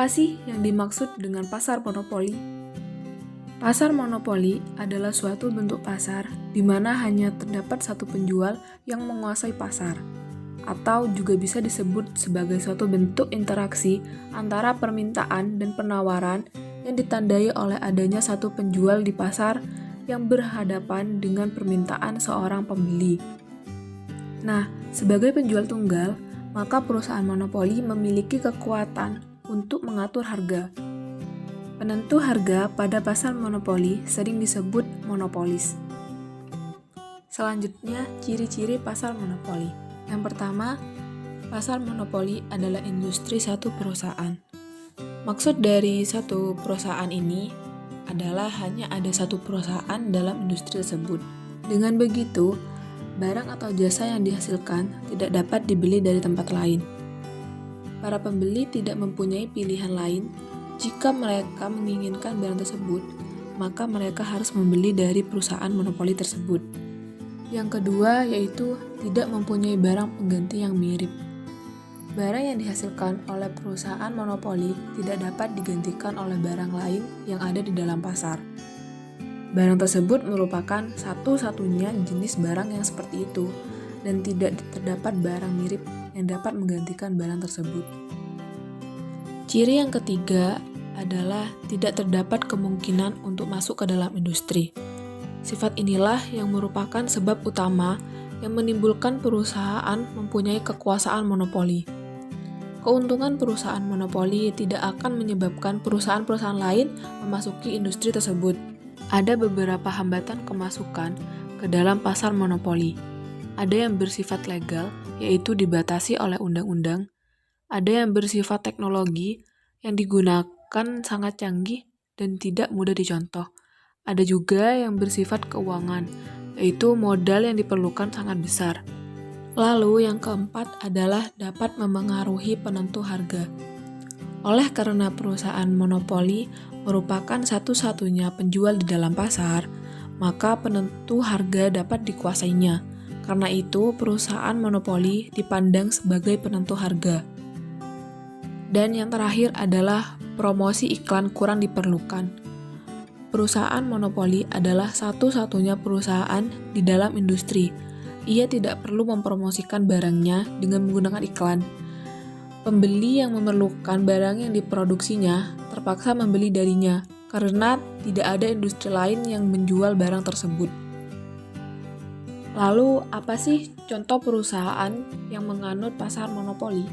Apa sih yang dimaksud dengan pasar monopoli? Pasar monopoli adalah suatu bentuk pasar di mana hanya terdapat satu penjual yang menguasai pasar, atau juga bisa disebut sebagai suatu bentuk interaksi antara permintaan dan penawaran yang ditandai oleh adanya satu penjual di pasar yang berhadapan dengan permintaan seorang pembeli. Nah, sebagai penjual tunggal, maka perusahaan monopoli memiliki kekuatan untuk mengatur harga. Penentu harga pada pasar monopoli sering disebut monopolis. Selanjutnya, ciri-ciri pasar monopoli. Yang pertama, pasar monopoli adalah industri satu perusahaan. Maksud dari satu perusahaan ini adalah hanya ada satu perusahaan dalam industri tersebut. Dengan begitu, barang atau jasa yang dihasilkan tidak dapat dibeli dari tempat lain. Para pembeli tidak mempunyai pilihan lain. Jika mereka menginginkan barang tersebut, maka mereka harus membeli dari perusahaan monopoli tersebut. Yang kedua yaitu tidak mempunyai barang pengganti yang mirip. Barang yang dihasilkan oleh perusahaan monopoli tidak dapat digantikan oleh barang lain yang ada di dalam pasar. Barang tersebut merupakan satu-satunya jenis barang yang seperti itu, dan tidak terdapat barang mirip yang dapat menggantikan barang tersebut. Ciri yang ketiga adalah tidak terdapat kemungkinan untuk masuk ke dalam industri. Sifat inilah yang merupakan sebab utama yang menimbulkan perusahaan mempunyai kekuasaan monopoli. Keuntungan perusahaan monopoli tidak akan menyebabkan perusahaan-perusahaan lain memasuki industri tersebut. Ada beberapa hambatan kemasukan ke dalam pasar monopoli. Ada yang bersifat legal, yaitu dibatasi oleh undang-undang. Ada yang bersifat teknologi, yang digunakan sangat canggih dan tidak mudah dicontoh. Ada juga yang bersifat keuangan, yaitu modal yang diperlukan sangat besar. Lalu yang keempat adalah dapat memengaruhi penentu harga. Oleh karena perusahaan monopoli merupakan satu-satunya penjual di dalam pasar, maka penentu harga dapat dikuasainya. Karena itu, perusahaan monopoli dipandang sebagai penentu harga. Dan yang terakhir adalah promosi iklan kurang diperlukan. Perusahaan monopoli adalah satu-satunya perusahaan di dalam industri. Ia tidak perlu mempromosikan barangnya dengan menggunakan iklan. Pembeli yang memerlukan barang yang diproduksinya terpaksa membeli darinya karena tidak ada industri lain yang menjual barang tersebut. Lalu, apa sih contoh perusahaan yang menganut pasar monopoli?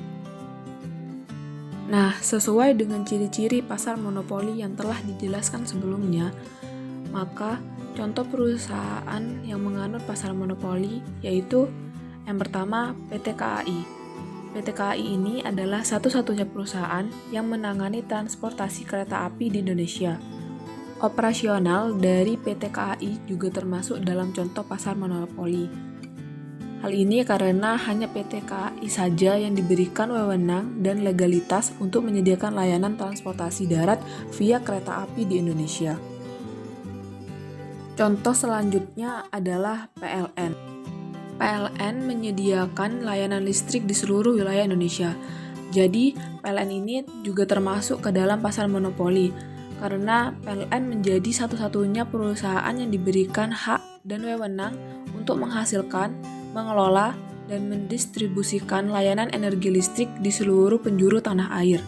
Nah, sesuai dengan ciri-ciri pasar monopoli yang telah dijelaskan sebelumnya, maka contoh perusahaan yang menganut pasar monopoli yaitu yang pertama PT KAI. PT KAI ini adalah satu-satunya perusahaan yang menangani transportasi kereta api di Indonesia. Operasional dari PT KAI juga termasuk dalam contoh pasar monopoli. Hal ini karena hanya PT KAI saja yang diberikan wewenang dan legalitas untuk menyediakan layanan transportasi darat via kereta api di Indonesia. Contoh selanjutnya adalah PLN. PLN menyediakan layanan listrik di seluruh wilayah Indonesia. Jadi, PLN ini juga termasuk ke dalam pasar monopoli. Karena PLN menjadi satu-satunya perusahaan yang diberikan hak dan wewenang untuk menghasilkan, mengelola, dan mendistribusikan layanan energi listrik di seluruh penjuru tanah air.